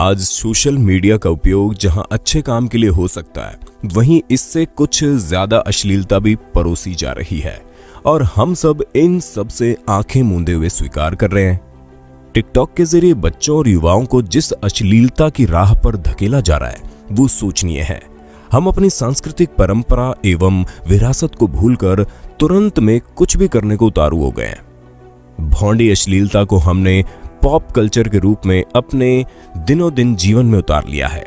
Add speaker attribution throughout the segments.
Speaker 1: आज social media का उपयोग जहां अच्छे काम के लिए हो सकता है, वहीं इससे कुछ ज्यादा अश्लीलता भी परोसी जा रही है और हम सब इन सब से आंखें मूंदे हुए स्वीकार कर रहे हैं। टिकटॉक के जरिए बच्चों और युवाओं को जिस अश्लीलता की राह पर धकेला जा रहा है वो सोचनीय है। हम अपनी सांस्कृतिक परंपरा एवं विरासत को भूलकर तुरंत में कुछ भी करने को उतारू हो गए हैं। भौंडी अश्लीलता को हमने पॉप कल्चर के रूप में अपने दिनों दिन जीवन में उतार लिया है।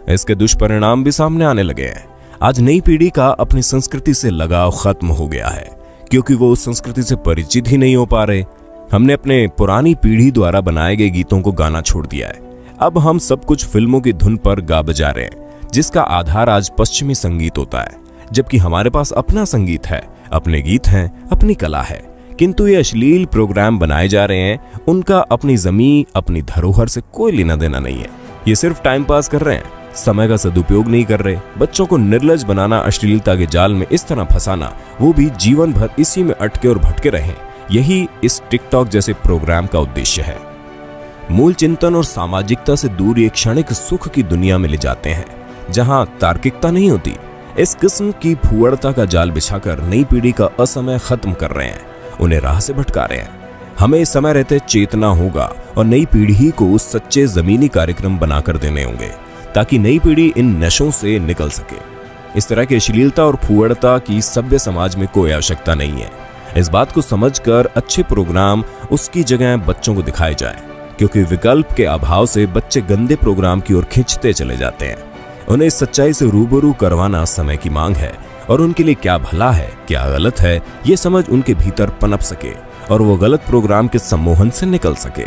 Speaker 1: इसके दुष्परिणाम भी सामने आने लगे हैं। आज नई पीढ़ी का अपनी संस्कृति से लगाव खत्म हो गया है क्योंकि वो उस संस्कृति से परिचित ही नहीं हो पा रहे। हमने अपने पुरानी पीढ़ी द्वारा बनाए गए गीतों को गाना छोड़ दिया है। अब हम सब कुछ फिल्मों की धुन पर गा बजा रहे हैं, जिसका आधार आज पश्चिमी संगीत होता है, जबकि हमारे पास अपना संगीत है, अपने गीत हैं, अपनी कला है। किंतु ये अश्लील प्रोग्राम बनाए जा रहे हैं, उनका अपनी जमीन, अपनी धरोहर से कोई लेना देना नहीं है। ये सिर्फ टाइम पास कर रहे हैं, समय का सदुपयोग नहीं कर रहे। बच्चों को निर्लज बनाना, अश्लीलता के जाल में इस तरह फंसाना, वो भी जीवन भर इसी में अटके और भटके रहें, यही इस टिकटॉक जैसे प्रोग्राम का उद्देश्य है। मूल चिंतन और सामाजिकता से दूर एक क्षणिक सुख की दुनिया में ले जाते हैं, जहां तार्किकता नहीं होती। इस किस्म की फुहड़ता का जाल बिछाकर नई पीढ़ी का असमय खत्म कर रहे हैं, उन्हें राह से भटका रहे हैं। हमें समय रहते चेतना होगा और नई पीढ़ी को सच्चे जमीनी कार्यक्रम बनाकर देने होंगे ताकि नई पीढ़ी इन नशों से निकल सके। इस तरह की अश्लीलता और फुहड़ता की सभ्य समाज में कोई आवश्यकता नहीं है। इस बात को समझकर अच्छे प्रोग्राम उसकी जगह बच्चों को दिखाए जाए, क्योंकि विकल्प के अभाव से बच्चे गंदे प्रोग्राम की ओर खींचते चले जाते हैं। उन्हें इस सच्चाई से रूबरू करवाना समय की मांग है और उनके लिए क्या भला है, क्या गलत है, ये समझ उनके भीतर पनप सके और वो गलत प्रोग्राम के सम्मोहन से निकल सके।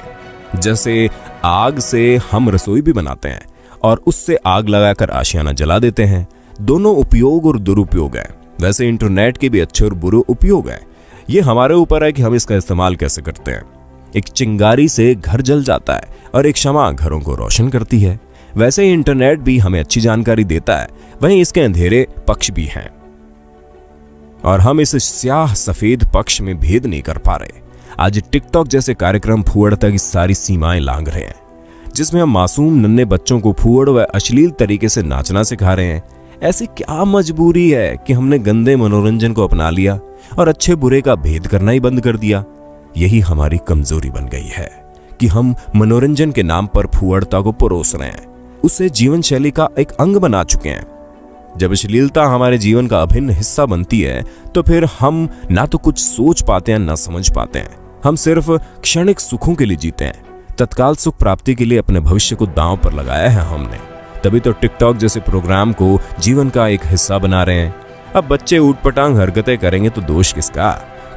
Speaker 1: जैसे आग से हम रसोई भी बनाते हैं और उससे आग लगाकर आशियाना जला देते हैं। दोनों उपयोग और दुरुपयोग है। वैसे इंटरनेट के भी अच्छे और बुरे उपयोग है। ये हमारे ऊपर है कि हम इसका इस्तेमाल कैसे करते हैं। एक चिंगारी से घर जल जाता है और एक शमा घरों को रोशन करती है। वैसे ही इंटरनेट भी हमें अच्छी जानकारी देता है, वहीं इसके अंधेरे पक्ष भी हैं और हम इस स्याह सफेद पक्ष में भेद नहीं कर पा रहे। आज टिकटॉक जैसे कार्यक्रम फुहड़ता की सारी सीमाएं लांघ रहे हैं, जिसमें हम मासूम नन्हे बच्चों को फुहड़ व अश्लील तरीके से नाचना सिखा रहे हैं। ऐसी क्या मजबूरी है कि हमने गंदे मनोरंजन को अपना लिया और अच्छे बुरे का भेद करना ही बंद कर दिया। यही हमारी कमजोरी बन गई है कि हम मनोरंजन के नाम पर फुहड़ता को परोस रहे हैं, उसे जीवन शैली का एक अंग बना चुके हैं। जब अश्लीलता हमारे जीवन का अभिन्न हिस्सा बनती है तो फिर हम ना तो कुछ सोच पाते हैं ना समझ पाते हैं। हम सिर्फ क्षणिक सुखों के लिए जीते हैं। तत्काल सुख प्राप्ति के लिए अपने भविष्य को दांव पर लगाया है हमने। तभी तो टिकटॉक जैसे प्रोग्राम को जीवन का एक हिस्सा बना रहे हैं। अब बच्चे ऊटपटांग हरकतें करेंगे तो दोष किसका?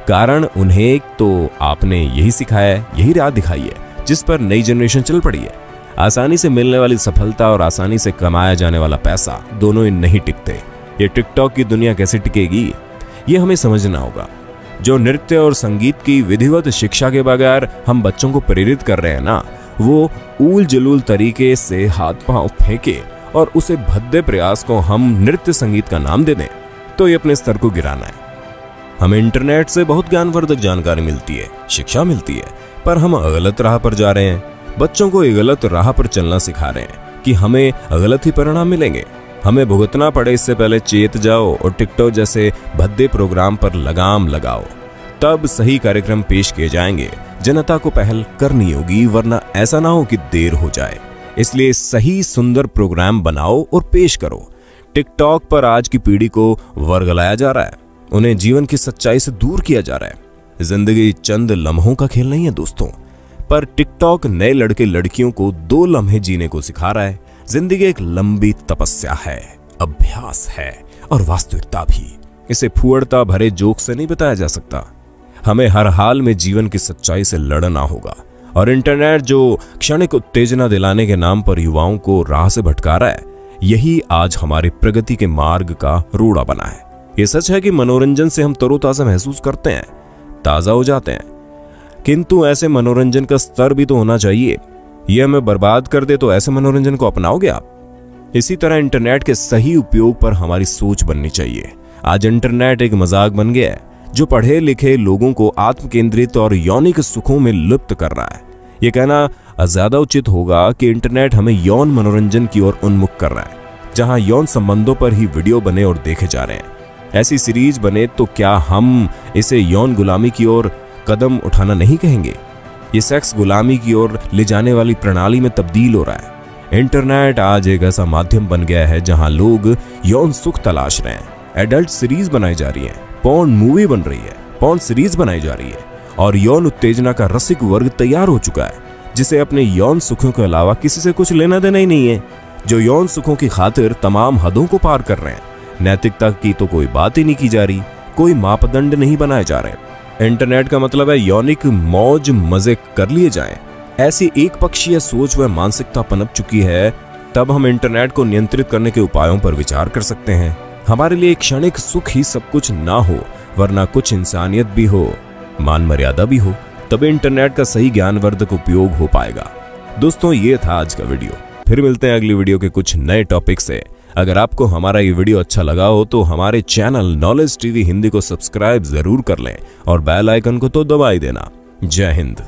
Speaker 1: कारण उन्हें तो आपने यही सिखाया है, यही राह दिखाई है जिस पर नई जनरेशन चल पड़ी है। आसानी से मिलने वाली सफलता और आसानी से कमाया जाने वाला पैसा, दोनों ही नहीं टिकते। ये टिकटॉक की दुनिया कैसे टिकेगी, ये हमें समझना होगा। जो नृत्य और संगीत की विधिवत शिक्षा के बगैर हम बच्चों को प्रेरित कर रहे हैं ना, वो ऊल जलूल तरीके से हाथ पांव फेंके और उसे भद्दे प्रयास को हम नृत्य संगीत का नाम दे दें, तो ये अपने स्तर को गिराना है। हमें इंटरनेट से बहुत ज्ञानवर्धक जानकारी मिलती है, शिक्षा मिलती है, पर हम गलत राह पर जा रहे हैं। बच्चों को ये गलत राह पर चलना सिखा रहे हैं कि हमें गलत ही परिणाम मिलेंगे। हमें भुगतना पड़े इससे पहले चेत जाओ और टिकटॉक जैसे भद्दे प्रोग्राम पर लगाम लगाओ, तब सही कार्यक्रम पेश किए जाएंगे। जनता को पहल करनी होगी, वरना ऐसा ना हो कि देर हो जाए। इसलिए सही सुंदर प्रोग्राम बनाओ और पेश करो। टिकटॉक पर आज की पीढ़ी को वर्गलाया जा रहा है, उन्हें जीवन की सच्चाई से दूर किया जा रहा है। जिंदगी चंद लम्हों का खेल नहीं है दोस्तों, पर टिकटॉक नए लड़के लड़कियों को 2 लम्हे जीने को सिखा रहा है। जिंदगी एक लंबी तपस्या है, अभ्यास है और वास्तविकता भी। इसे फुहड़ता भरे जोक से नहीं बताया जा सकता। हमें हर हाल में जीवन की सच्चाई से लड़ना होगा और इंटरनेट जो क्षणिक उत्तेजना दिलाने के नाम पर युवाओं को राह से भटका रहा है, यही आज हमारी प्रगति के मार्ग का रोड़ा बना है। ये सच है कि मनोरंजन से हम तरोताजा महसूस करते हैं, ताजा हो जाते हैं, किंतु ऐसे मनोरंजन का स्तर भी तो होना चाहिए। ये हमें बर्बाद कर दे तो ऐसे मनोरंजन को अपनाओगे आप? इसी तरह इंटरनेट के सही उपयोग पर हमारी सोच बननी चाहिए। आज इंटरनेट एक मजाक बन गया है जो पढ़े लिखे लोगों को आत्म केंद्रित और यौनिक सुखों में लिप्त कर रहा है। ये कहना ज्यादा उचित होगा कि इंटरनेट हमें यौन मनोरंजन की ओर उन्मुख कर रहा है, जहां यौन संबंधों पर ही वीडियो बने और देखे जा रहे हैं। ऐसी सीरीज बने तो क्या हम इसे यौन गुलामी की ओर कदम उठाना नहीं कहेंगे? ये सेक्स गुलामी की ओर ले जाने वाली प्रणाली में तब्दील हो रहा है। इंटरनेट आज एक ऐसा माध्यम बन गया है जहां लोग यौन सुख तलाश रहे हैं। एडल्ट सीरीज बनाई जा रही है, पॉर्न मूवी बन रही है, पॉर्न सीरीज बनाई जा रही है और यौन उत्तेजना का रसिक वर्ग तैयार हो चुका है, जिसे अपने यौन सुखों के अलावा किसी से कुछ लेना देना ही नहीं है, जो यौन सुखों की खातिर तमाम हदों को पार कर रहे हैं। नैतिकता की तो कोई बात ही नहीं की जा रही, कोई मापदंड नहीं बनाए जा रहे। इंटरनेट का मतलब है यौनिक मौज मजे कर लिए जाएं। ऐसी एक पक्षीय सोच व मानसिकता पनप चुकी है। तब हम इंटरनेट को नियंत्रित करने के उपायों पर विचार कर सकते हैं। हमारे लिए क्षणिक सुख ही सब कुछ ना हो, वरना कुछ इंसानियत भी हो, मान मर्यादा भी हो, तभी इंटरनेट का सही ज्ञानवर्धक उपयोग हो पाएगा। दोस्तों, ये था आज का वीडियो। फिर मिलते हैं अगली वीडियो के कुछ नए टॉपिक से। अगर आपको हमारा ये वीडियो अच्छा लगा हो तो हमारे चैनल नॉलेज टीवी हिंदी को सब्सक्राइब जरूर कर लें और बेल आइकन को तो दबा ही देना। जय हिंद।